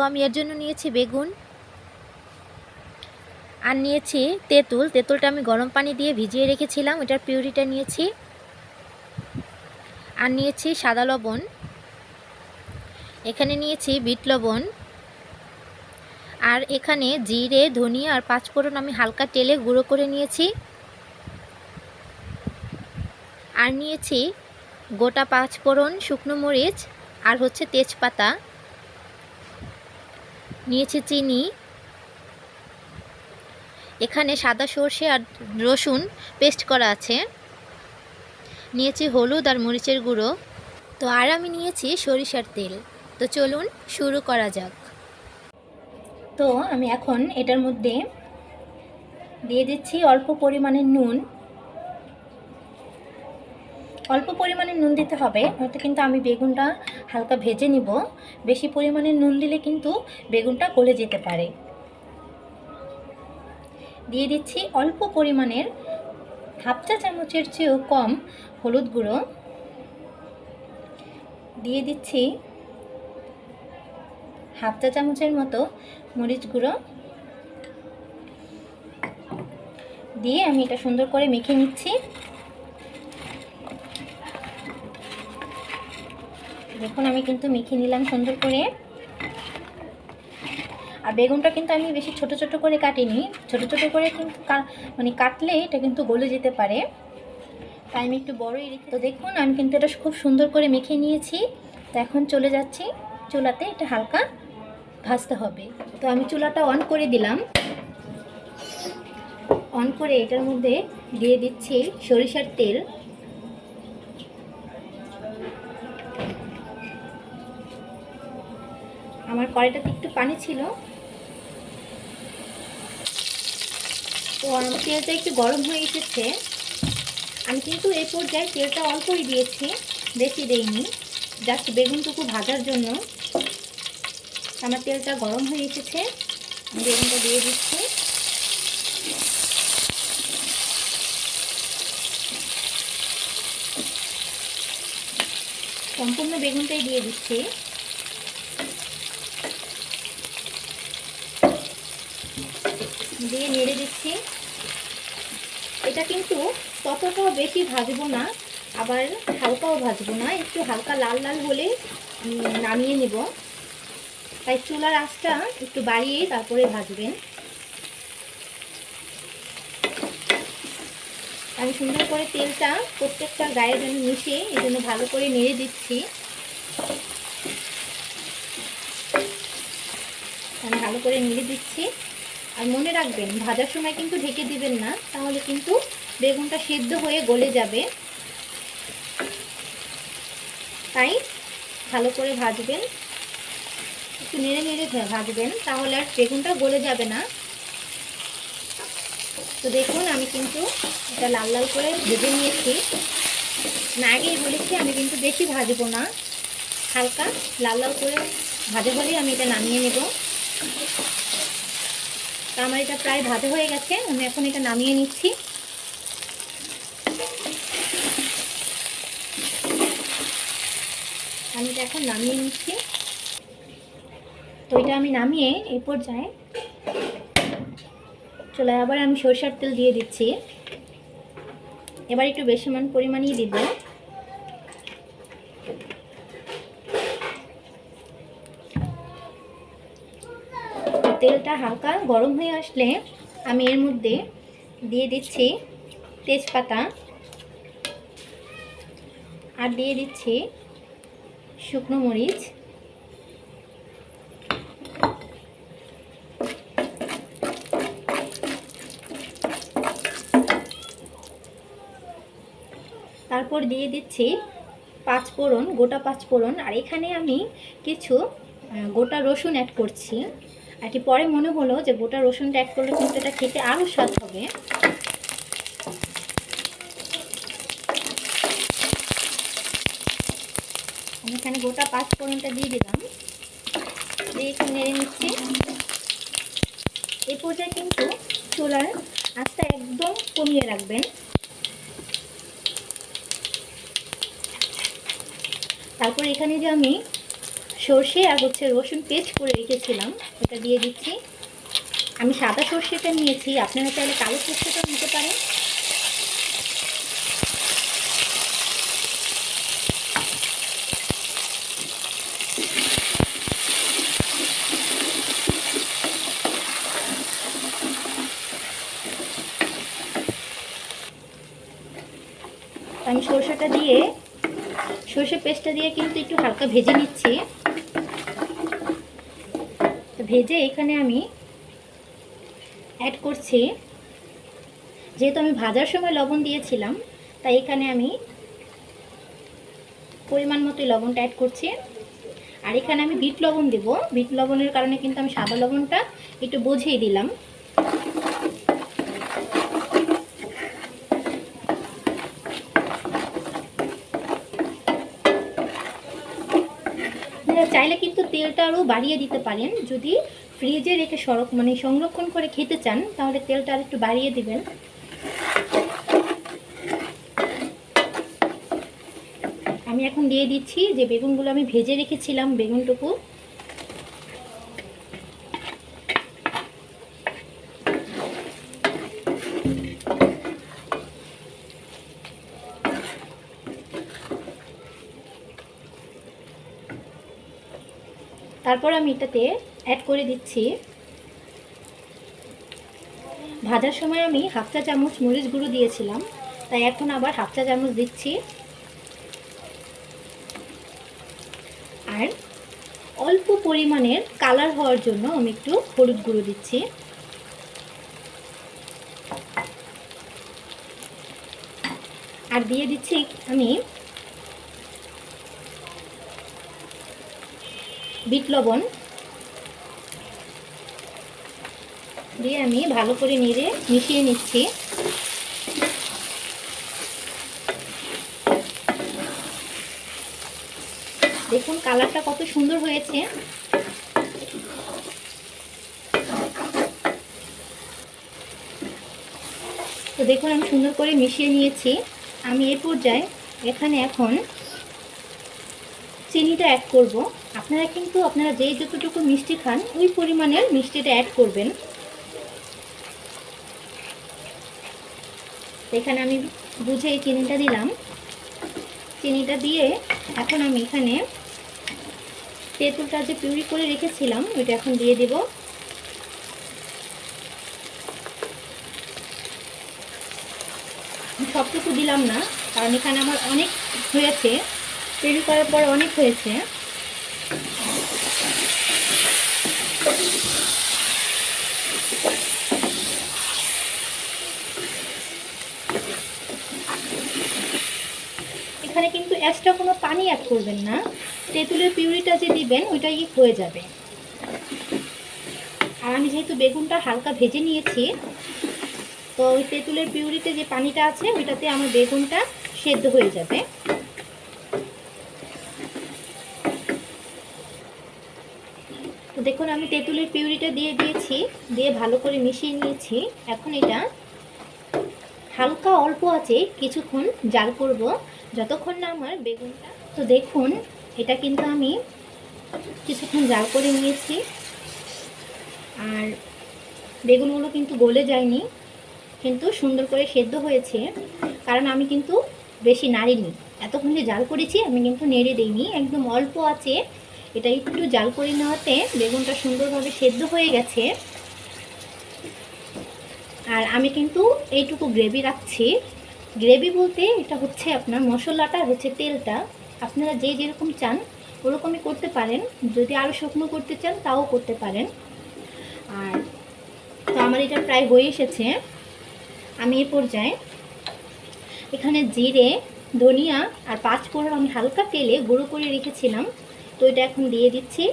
আমি এর জন্য নিয়েছি বেগুন আর নিয়েছি তেঁতুল। তেঁতুলটা আমি গরম পানি দিয়ে ভিজিয়ে রেখেছিলাম, এটার পিউরিটা নিয়েছি। আর নিয়েছি সাদা লবণ, এখানে নিয়েছি বিট লবণ, আর এখানে জিরে, ধনিয়া আর পাঁচফোড়ন আমি হালকা তেলে গুঁড়ো করে নিয়েছি। আর নিয়েছি গোটা পাঁচফোড়ন, শুকনো মরিচ আর হচ্ছে তেজপাতা, নিয়েছি চিনি, এখানে সাদা সর্ষে আর রসুন পেস্ট করা আছে, নিয়েছি হলুদ আর মরিচের গুঁড়ো। তো আর আমি নিয়েছি সরিষার তেল। তো চলুন শুরু করা যাক। তো আমি এখন এটার মধ্যে দিয়ে দিচ্ছি অল্প পরিমাণে নুন। অল্প পরিমাণে নুন দিতে হবে, হয়তো কিন্তু আমি বেগুনটা হালকা ভেজে নিব। বেশি পরিমাণে নুন দিলে কিন্তু বেগুনটা গলে যেতে পারে। দিয়ে দিচ্ছি অল্প পরিমাণের হাফ চা চামচের চেয়েও কম হলুদ গুঁড়ো। দিয়ে দিচ্ছি হাফ চা চামচের মতো মরিচ গুঁড়ো। দিয়ে আমি এটা সুন্দর করে মেখে নিচ্ছি। দেখুন আমি কিন্তু মেখে নিলাম সুন্দর করে। আর বেগুনটা কিন্তু আমি বেশি ছোট ছোট করে কাটিনি, ছোট ছোট করে কিন্তু মানে কাটলে এটা কিন্তু গলে যেতে পারে, তাই আমি একটু বড়ই রেখে। তো দেখুন আমি কিন্তু এটা খুব সুন্দর করে মেখে নিয়েছি। তো এখন চলে যাচ্ছি চুলাতে, এটা হালকা ভাজতে হবে। তো আমি চুলাটা অন করে দিলাম। অন করে এটার মধ্যে দিয়ে দিচ্ছি সরিষার তেল। আমার কড়াইটাতে একটু পানি ছিল, তো আমার তেলটা একটু গরম হয়ে এসেছে। আমি কিন্তু এই পর্যায়ে তেলটা অল্পই দিয়েছি, বেশি দেইনি, জাস্ট বেগুনটুকু ভাজার জন্য। আমার তেলটা গরম হয়ে এসেছে, আমি বেগুনটা দিয়ে দিচ্ছি। সম্পূর্ণ বেগুনটাই দিয়ে দিচ্ছি। দিয়ে নেড়ে দিচ্ছি। এটা কিন্তু ততটাও বেশি ভাজবো না, আবার হালকাও ভাজবো না, একটু হালকা লাল লাল হলে নামিয়ে নেব। তাই চুলার আঁচটা একটু বাড়িয়ে তারপরে ভাজবেন। আমি সুন্দর করে তেলটা প্রত্যেকটা গায়ে যেন মিশে, এই জন্য ভালো করে নেড়ে দিচ্ছি। আমি ভালো করে নেড়ে দিচ্ছি। আর মনে রাখবেন ভাজার সময় কিন্তু ঢেকে দিবেন না, তাহলে কিন্তু বেগুনটা সেদ্ধ হয়ে গলে যাবে। তাই ভালো করে ভাজবেন, একটু নেড়ে নেড়ে ভাজবেন, তাহলে আর বেগুনটা গলে যাবে না। তো দেখুন আমি কিন্তু এটা লাল লাল করে ভেজে নিয়েছি। না আগেই বলেছি আমি কিন্তু বেশি ভাজবো না, হালকা লাল লাল করে ভাজা হলেই আমি এটা নামিয়ে নেব। তা আমার এটা প্রায় ভাজা হয়ে গেছে, আমি এখন এটা নামিয়ে নিচ্ছি। আমি এটা এখন নামিয়ে নিচ্ছি। তো এটা আমি নামিয়ে এই পর্যায়ে চুলায় আবার আমি সরষের তেল দিয়ে দিচ্ছি। এবার একটু বেশি পরিমাণেই দিব। তেলটা হালকা গরম হয়ে আসলে আমি এর মধ্যে দিয়ে দিচ্ছি তেজপাতা, আর দিয়ে দিচ্ছি শুকনো মরিচ, তারপর দিয়ে দিচ্ছি পাঁচফোড়ন, গোটা পাঁচফোড়ন। আর এখানে আমি কিছু গোটা রসুন অ্যাড করছি। আর কি পরে মনে হলো যে গোটা রসুনটা অ্যাড করলে কিন্তু এটা খেতে আরও স্বাদ হবে। আমি এখানে গোটা পাঁচফোড়নটা দিয়ে দিলাম, দিয়ে একটু নেড়ে নিচ্ছি। এই পর্যায়ে কিন্তু চুলার আঁচটা একদম কমিয়ে রাখবেন। তারপর এখানে যে আমি সর্ষে আর রসুন পেস্ট করে রেখেছিলাম, ওটা দিয়ে দিচ্ছি। আমি সাদা সর্ষেটা নিয়েছি, আপনারা চাইলে কালো সর্ষেটাও নিতে পারেন। আমি সর্ষে পেস্টটা দিয়ে কিন্তু একটু হালকা ভেজে নিচ্ছি। ভেজে এখানে আমি অ্যাড করছি, যেহেতু আমি ভাজার সময় লবণ দিয়েছিলাম তাই এখানে আমি পরিমাণ মতো লবণটা অ্যাড করছি। আর এখানে আমি বিট লবণ দেব, বিট লবণের কারণে কিন্তু আমি সাদা লবণটা একটু বুঝিয়ে দিলাম। চাইলে কিন্তু তেলটা আরও বাড়িয়ে দিতে পারেন, যদি ফ্রিজে রেখে সংরক্ষণ করে খেতে চান তাহলে তেলটা আর একটু বাড়িয়ে দিবেন। আমি এখন দিয়ে দিচ্ছি যে বেগুনগুলো আমি ভেজে রেখেছিলাম, বেগুনটুকু। তারপর আমি এটাতে অ্যাড করে দিচ্ছি, ভাজার সময় আমি হাফ চা চামচ মরিচ গুঁড়ো দিয়েছিলাম, তাই এখন আবার হাফ চা চামচ দিচ্ছি। আর অল্প পরিমাণের কালার হওয়ার জন্য আমি একটু হলুদ গুঁড়ো দিচ্ছি। আর দিয়ে দিচ্ছি আমি বিট লবণ, দিয়ে আমি ভালো করে নেড়ে মিশিয়ে নিচ্ছি। দেখুন কালারটা কত সুন্দর হয়েছে। তো দেখুন আমি সুন্দর করে মিশিয়ে নিয়েছি। আমি এই পর্যায়ে এখানে এখন চিনিটা অ্যাড করব। আপনারা যে যতটুকু মিষ্টি খান ওই পরিমাণের মিষ্টিটা অ্যাড করবেন। এখানে আমি বুঝে এই চিনিটা দিলাম। চিনিটা দিয়ে এখন আমি এখানে তেঁতুলটা যে পিউরি করে রেখেছিলাম ওইটা এখন দিয়ে দেব। সবটুকু দিলাম না, কারণ এখানে আমার অনেক হয়েছে, পিউরি করার পর অনেক হয়েছে। এখানে কিন্তু এক্সট্রা কোনো পানি অ্যাড করবেন না, তেঁতুলের পিউরিটা যে দিবেন ওইটাই হয়ে যাবে। আর আমি যেহেতু বেগুনটা হালকা ভেজে নিয়েছি, তো ওই তেঁতুলের পিউরিতে যে পানিটা আছে ওইটাতে আমার বেগুনটা সেদ্ধ হয়ে যাবে। তো দেখুন আমি তেঁতুলের পিউরিটা দিয়ে দিয়েছি, দিয়ে ভালো করে মিশিয়ে নিয়েছি। এখন এটা হালকা অল্প আছে কিছুক্ষণ জাল করব, যতক্ষণ না আমার বেগুনটা। তো দেখুন এটা কিন্তু আমি কিছুক্ষণ জাল করে নিয়েছি, আর বেগুনগুলো কিন্তু গলে যায়নি, কিন্তু সুন্দর করে সেদ্ধ হয়েছে। কারণ আমি কিন্তু বেশি নাড়িনি, এতক্ষণ যে জাল করেছি আমি কিন্তু নেড়ে দিইনি, একদম অল্প আছে। এটা একটু জাল করে নেওয়াতে বেগুনটা সুন্দরভাবে সেদ্ধ হয়ে গেছে। আর আমি কিন্তু এইটুকু গ্রেভি রাখছি। গ্রেভি বলতে এটা হচ্ছে আপনার মশলাটা আর হচ্ছে তেলটা, আপনারা যে যেরকম চান ওরকমই করতে পারেন, যদি আরও শুকনো করতে চান তাও করতে পারেন। আর তো আমার এটা প্রায় হয়ে এসেছে। আমি এই পর্যায়ে এখানে জিরে, ধনিয়া আর পাঁচফোড়ন আমি হালকা তেলে গুঁড়ো করে রেখেছিলাম, তো এটা এখন দিয়ে দিচ্ছি।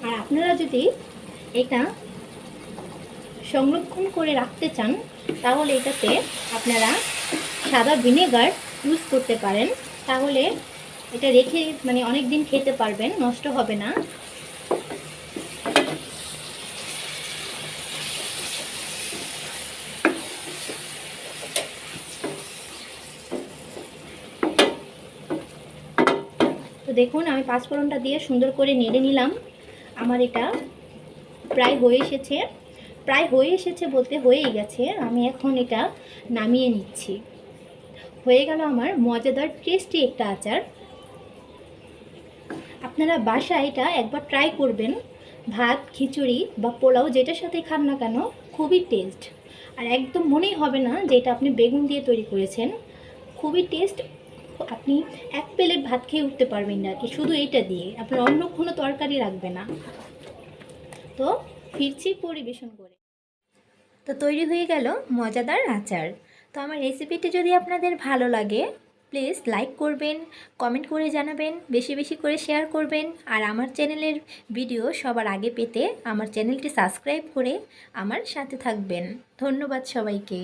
আর আপনারা যদি এটা সংরক্ষণ করে রাখতে চান তাহলে এটাতে আপনারা সাদা ভিনেগার ইউজ করতে পারেন, তাহলে এটা রেখে অনেক দিন খেতে পারবেন, নষ্ট হবে না। দেখুন আমি পাঁচফোড়নটা দিয়ে সুন্দর করে নেড়ে নিলাম। আমার এটা প্রায় হয়ে এসেছে বলতে হয়েই গেছে। আমি এখন এটা নামিয়ে নিচ্ছি। হয়ে গেল আমার মজাদার টেস্টি একটা আচার। আপনারা বাসায় এটা একবার ট্রাই করবেন। ভাত, খিচুড়ি বা পোলাও যেটার সাথে খান না কেন খুবই টেস্ট। আর একদম মনেই হবে না যে এটা আপনি বেগুন দিয়ে তৈরি করেছেন। খুবই টেস্ট। আপনি এক প্লেট ভাত খেয়ে উঠতে পারবেন না কি শুধু এইটা দিয়ে, আপনার অন্য কোনো তরকারি লাগবে না। তো ফিরছি পরিবেশন করে। তো তৈরি হয়ে গেল মজাদার আচার। তো আমার রেসিপিটি যদি আপনাদের ভালো লাগে প্লিজ লাইক করবেন, কমেন্ট করে জানাবেন, বেশি বেশি করে শেয়ার করবেন। আর আমার চ্যানেলের ভিডিও সবার আগে পেতে আমার চ্যানেলটি সাবস্ক্রাইব করে আমার সাথে থাকবেন। ধন্যবাদ সবাইকে।